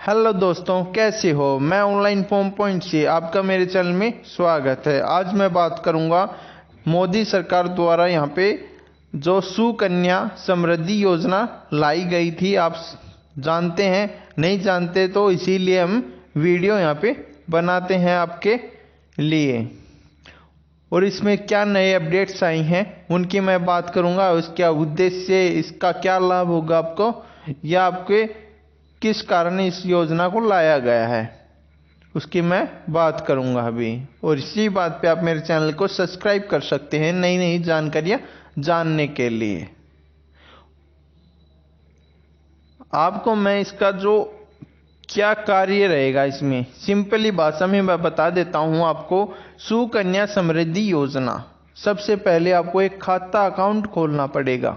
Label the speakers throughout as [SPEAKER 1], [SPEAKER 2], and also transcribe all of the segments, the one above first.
[SPEAKER 1] Hello दोस्तों, कैसे हो। मैं ऑनलाइन फॉर्म पॉइंट से आपका मेरे चैनल में स्वागत है। आज मैं बात करूंगा मोदी सरकार द्वारा यहाँ पे जो सुकन्या समृद्धि योजना लाई गई थी। आप जानते हैं, नहीं जानते तो इसीलिए हम वीडियो यहाँ पे बनाते हैं आपके लिए। और इसमें क्या नए अपडेट्स आई हैं उनकी मैं बात करूंगा। उसका उद्देश्य, इसका क्या लाभ होगा आपको, या आपके किस कारण इस योजना को लाया गया है, उसकी मैं बात करूंगा अभी। और इसी बात पे आप मेरे चैनल को सब्सक्राइब कर सकते हैं नई नई जानकारियां जानने के लिए। आपको मैं इसका जो क्या कार्य रहेगा, इसमें सिंपली भाषा में मैं बता देता हूं आपको। सुकन्या समृद्धि योजना, सबसे पहले आपको एक खाता अकाउंट खोलना पड़ेगा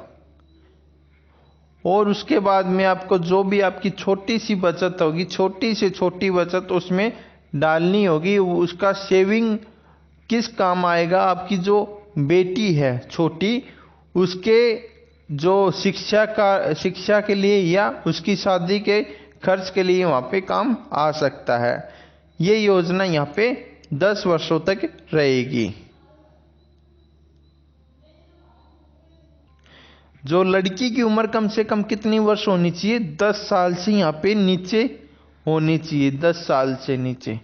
[SPEAKER 1] और उसके बाद में आपको जो भी आपकी छोटी सी बचत होगी, छोटी से छोटी बचत उसमें डालनी होगी। उसका सेविंग किस काम आएगा, आपकी जो बेटी है छोटी, उसके जो शिक्षा के लिए या उसकी शादी के खर्च के लिए वहाँ पे काम आ सकता है। ये योजना यहाँ पे 10 वर्षों तक रहेगी। जो लड़की की उम्र कम से कम कितनी वर्ष होनी चाहिए, 10 साल से यहाँ पे नीचे होनी चाहिए, 10 साल से नीचे।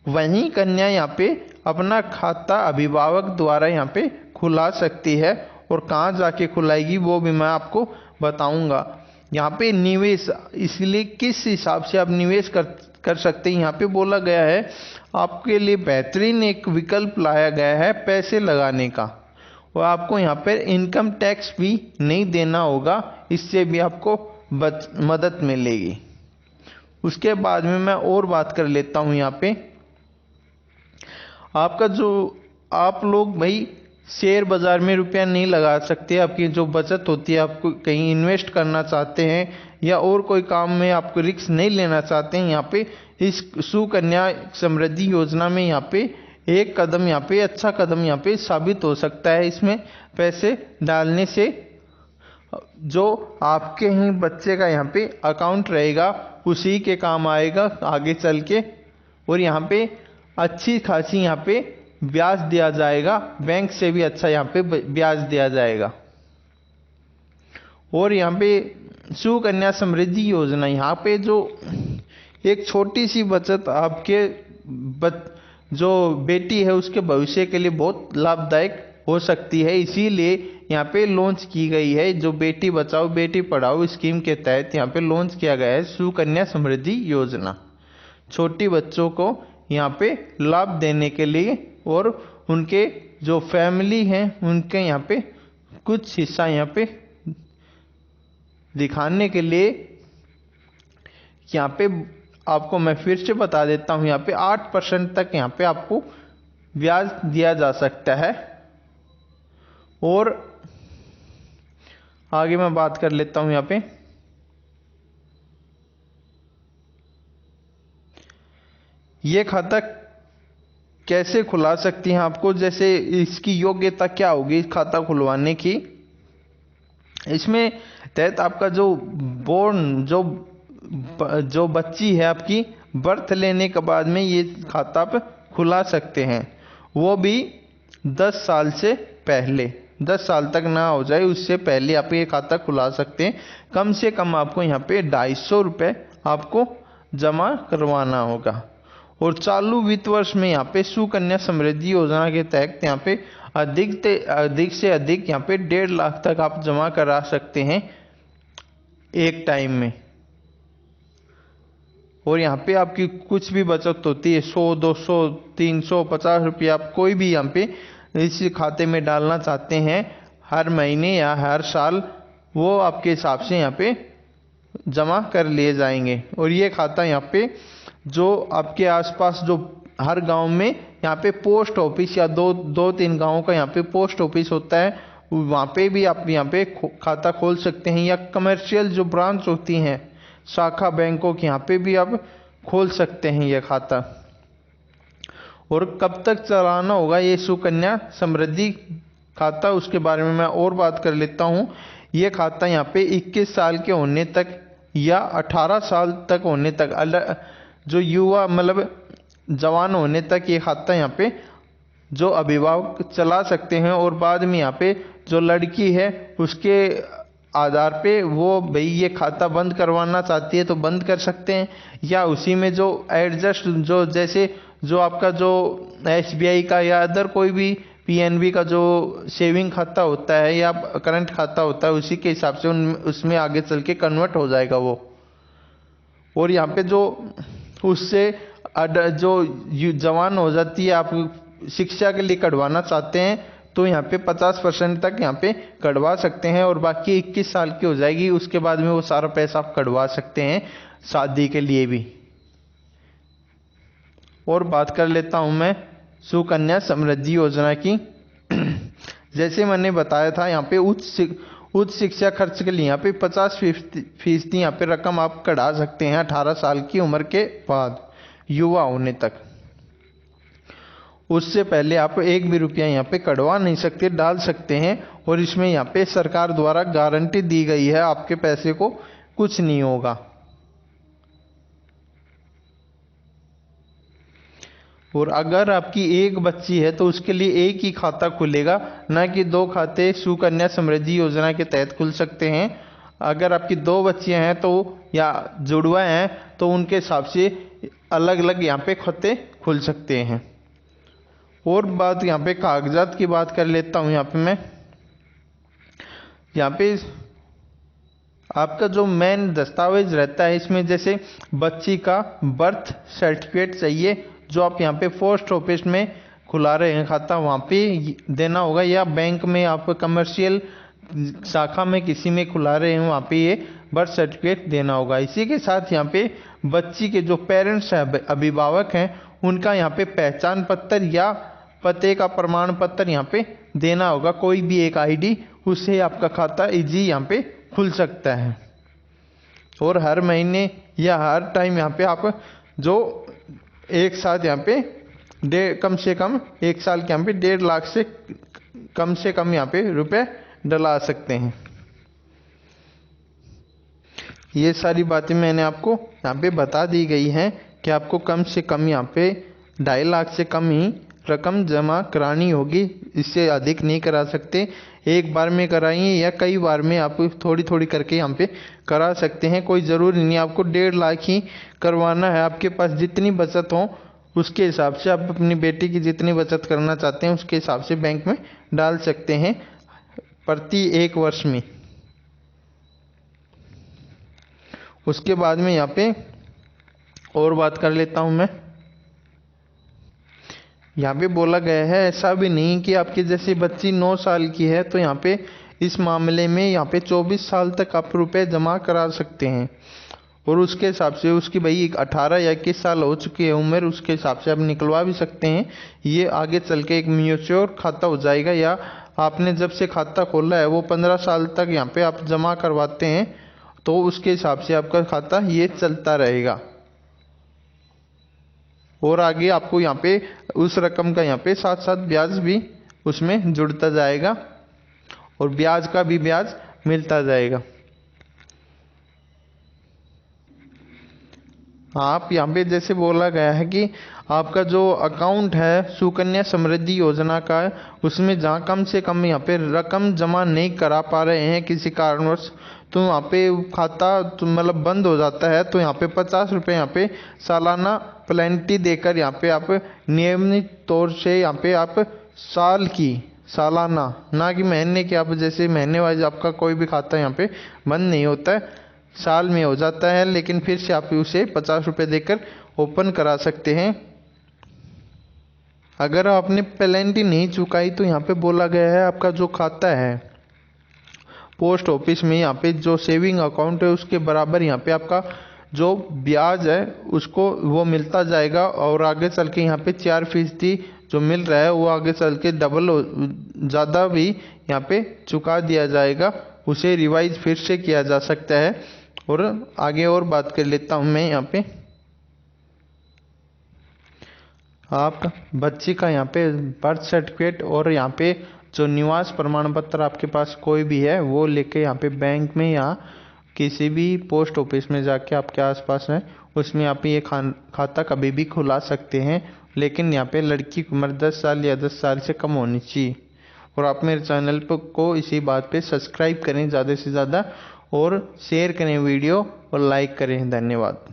[SPEAKER 1] वहीं कन्या यहाँ पे अपना खाता अभिभावक द्वारा यहाँ पे खुला सकती है। और कहाँ जाके खुलाएगी वो भी मैं आपको बताऊंगा। यहाँ पे निवेश, इसलिए किस हिसाब से आप निवेश कर सकते हैं, यहाँ पे बोला गया है आपके लिए बेहतरीन एक विकल्प लाया गया है पैसे लगाने का। और आपको यहाँ पर इनकम टैक्स भी नहीं देना होगा, इससे भी आपको मदद मिलेगी। उसके बाद में मैं और बात कर लेता हूँ। यहाँ पे आपका जो, आप लोग भाई शेयर बाजार में रुपया नहीं लगा सकते। आपकी जो बचत होती है, आपको कहीं इन्वेस्ट करना चाहते हैं या और कोई काम में आपको रिस्क नहीं लेना चाहते हैं, यहाँ पे इस सुकन्या समृद्धि योजना में यहाँ पे एक कदम, यहाँ पे अच्छा कदम यहाँ पे साबित हो सकता है। इसमें पैसे डालने से जो आपके ही बच्चे का यहाँ पे अकाउंट रहेगा उसी के काम आएगा आगे चल के। और यहाँ पे अच्छी खासी यहाँ पे ब्याज दिया जाएगा, बैंक से भी अच्छा यहाँ पे ब्याज दिया जाएगा। और यहाँ पे सुकन्या समृद्धि योजना, यहाँ पे जो एक छोटी सी बचत आपके जो बेटी है उसके भविष्य के लिए बहुत लाभदायक हो सकती है। इसीलिए यहाँ पे लॉन्च की गई है, जो बेटी बचाओ बेटी पढ़ाओ स्कीम के तहत यहाँ पे लॉन्च किया गया है सुकन्या समृद्धि योजना। छोटी बच्चों को यहाँ पे लाभ देने के लिए और उनके जो फैमिली हैं उनके यहाँ पे कुछ हिस्सा यहाँ पे दिखाने के लिए, यहाँ पे आपको मैं फिर से बता देता हूँ, यहाँ पे 8% तक यहाँ पे आपको ब्याज दिया जा सकता है। और आगे मैं बात कर लेता हूँ। यहाँ पे ये खाता कैसे खुला सकती हैं आपको, जैसे इसकी योग्यता क्या होगी इस खाता खुलवाने की। इसमें तहत आपका जो बोर्न जो बच्ची है आपकी, बर्थ लेने के बाद में ये खाता आप खुला सकते हैं, वो भी 10 साल से पहले। 10 साल तक ना हो जाए उससे पहले आप ये खाता खुला सकते हैं। कम से कम आपको यहाँ पे 250 रुपये आपको जमा करवाना होगा। और चालू वित्त वर्ष में यहाँ पे सुकन्या समृद्धि योजना के तहत यहाँ पे अधिक से अधिक यहाँ पे 1.5 लाख तक आप जमा करा सकते हैं एक टाइम में। और यहाँ पे आपकी कुछ भी बचत होती है, 100, 200, 300, 50 रुपये, आप कोई भी यहाँ पे इस खाते में डालना चाहते हैं हर महीने या हर साल, वो आपके हिसाब से यहाँ पे जमा कर लिए जाएंगे। और ये खाता यहाँ पे जो आपके आसपास जो हर गांव में यहाँ पे पोस्ट ऑफिस या दो तीन गांवों का यहाँ पे पोस्ट ऑफिस होता है, वहाँ पे भी आप यहाँ पे खाता खोल सकते हैं। या कमर्शियल जो ब्रांच होती हैं शाखा बैंकों के, यहाँ पे भी आप खोल सकते हैं यह खाता। और कब तक चलाना होगा ये सुकन्या समृद्धि खाता, उसके बारे में मैं और बात कर लेता हूँ। ये खाता यहाँ पे 21 साल के होने तक या 18 साल तक होने तक जो युवा मतलब जवान होने तक ये खाता यहाँ पे जो अभिभावक चला सकते हैं। और बाद में यहाँ पे जो लड़की है उसके आधार पे वो भाई ये खाता बंद करवाना चाहती है तो बंद कर सकते हैं, या उसी में जो एडजस्ट जो जैसे जो आपका जो एसबीआई का या अदर कोई भी पीएनबी का जो सेविंग खाता होता है या करंट खाता होता है उसी के हिसाब से उसमें आगे चल के कन्वर्ट हो जाएगा वो। और यहाँ पे जो उससे जो जवान हो जाती है, आप शिक्षा के लिए कढ़वाना चाहते हैं तो यहाँ पे 50% तक यहाँ पे कढ़वा सकते हैं, और बाकी 21 साल की हो जाएगी उसके बाद में वो सारा पैसा आप कढ़वा सकते हैं शादी के लिए भी। और बात कर लेता हूँ मैं सुकन्या समृद्धि योजना की। जैसे मैंने बताया था यहाँ पे उच्च शिक्षा खर्च के लिए यहाँ पे 50% यहाँ पे रकम आप कढ़ा सकते हैं 18 साल की उम्र के बाद युवा होने तक। उससे पहले आप एक भी रुपया यहाँ पे कढ़वा नहीं सकते, डाल सकते हैं। और इसमें यहाँ पे सरकार द्वारा गारंटी दी गई है आपके पैसे को कुछ नहीं होगा। और अगर आपकी एक बच्ची है तो उसके लिए एक ही खाता खुलेगा, ना कि 2 खाते सुकन्या समृद्धि योजना के तहत खुल सकते हैं। अगर आपकी 2 बच्चियां हैं तो या जुड़वा हैं तो उनके हिसाब से अलग अलग यहाँ पे खाते खुल सकते हैं। और बात यहाँ पे कागजात की बात कर लेता हूँ। यहाँ पे मैं यहाँ पे आपका जो मेन दस्तावेज रहता है इसमें जैसे बच्ची का बर्थ सर्टिफिकेट चाहिए, जो आप यहाँ पे पोस्ट ऑफिस में खुला रहे हैं खाता वहाँ पे देना होगा, या बैंक में आप कमर्शियल शाखा में किसी में खुला रहे हैं वहाँ पे ये बर्थ सर्टिफिकेट देना होगा। इसी के साथ यहाँ पे बच्ची के जो पेरेंट्स हैं अभिभावक हैं उनका यहाँ पे पहचान पत्र या पते का प्रमाण पत्र यहाँ पे देना होगा, कोई भी एक आईडी, उससे आपका खाता इजी यहाँ पे खुल सकता है। और हर महीने या हर टाइम यहाँ पे आप जो एक साथ यहाँ पे कम से कम 1 साल के यहाँ पे 1.5 लाख से कम यहाँ पे रुपए डला सकते हैं। ये सारी बातें मैंने आपको यहाँ पे बता दी गई हैं कि आपको कम से कम यहाँ पे 2.5 लाख से कम ही रकम जमा करानी होगी, इससे अधिक नहीं करा सकते। एक बार में कराइए या कई बार में आप थोड़ी थोड़ी करके यहाँ पे करा सकते हैं। कोई ज़रूरी नहीं आपको 1.5 लाख ही करवाना है। आपके पास जितनी बचत हो उसके हिसाब से आप अपनी बेटी की जितनी बचत करना चाहते हैं उसके हिसाब से बैंक में डाल सकते हैं प्रति 1 वर्ष में। उसके बाद में यहाँ पे और बात कर लेता हूँ मैं। यहाँ पे बोला गया है ऐसा भी नहीं कि आपकी जैसे बच्ची 9 साल की है तो यहाँ पे इस मामले में यहाँ पे 24 साल तक आप रुपए जमा करा सकते हैं, और उसके हिसाब से उसकी भाई 18 या 21 साल हो चुकी है उम्र, उसके हिसाब से आप निकलवा भी सकते हैं। ये आगे चल के एक म्यूच्योर खाता हो जाएगा, या आपने जब से खाता खोला है वो 15 साल तक यहाँ पे आप जमा करवाते हैं तो उसके हिसाब से आपका खाता ये चलता रहेगा। और आगे आपको यहाँ पे उस रकम का यहाँ पे साथ साथ ब्याज भी उसमें जुड़ता जाएगा और ब्याज का भी ब्याज मिलता जाएगा। आप यहाँ पे जैसे बोला गया है कि आपका जो अकाउंट है सुकन्या समृद्धि योजना का उसमें जहाँ कम से कम यहाँ पे रकम जमा नहीं करा पा रहे हैं किसी कारणवश, तो वहाँ पे खाता तो मतलब बंद हो जाता है। तो यहाँ पे 50 रुपये यहाँ पे सालाना प्लेंटी देकर यहाँ पे आप नियमित तौर से यहाँ पे आप सालाना ना कि महीने के, आप जैसे महीने वाइज आपका कोई भी खाता यहाँ पे बंद नहीं होता है, साल में हो जाता है, लेकिन फिर से आप उसे 50 रुपये देकर ओपन करा सकते हैं। अगर आपने प्लेंटी नहीं चुकाई तो यहाँ पे बोला गया है आपका जो खाता है पोस्ट ऑफिस में यहाँ पे जो सेविंग अकाउंट है उसके बराबर यहाँ पे आपका जो ब्याज है उसको वो मिलता जाएगा, और आगे चल के यहाँ पे 4% जो मिल रहा है वो आगे चल के डबल ज़्यादा भी यहाँ पे चुका दिया जाएगा, उसे रिवाइज फिर से किया जा सकता है। और आगे और बात कर लेता हूँ मैं। यहाँ पे आप बच्ची का यहाँ पे बर्थ सर्टिफिकेट और यहाँ पे जो निवास प्रमाण पत्र आपके पास कोई भी है वो लेके यहाँ पे बैंक में या किसी भी पोस्ट ऑफिस में जाके आपके आसपास है उसमें आप ये खाता कभी भी खुला सकते हैं। लेकिन यहाँ पे लड़की की उम्र 10 साल या 10 साल से कम होनी चाहिए। और आप मेरे चैनल को इसी बात पे सब्सक्राइब करें ज़्यादा से ज़्यादा, और शेयर करें वीडियो और लाइक करें। धन्यवाद।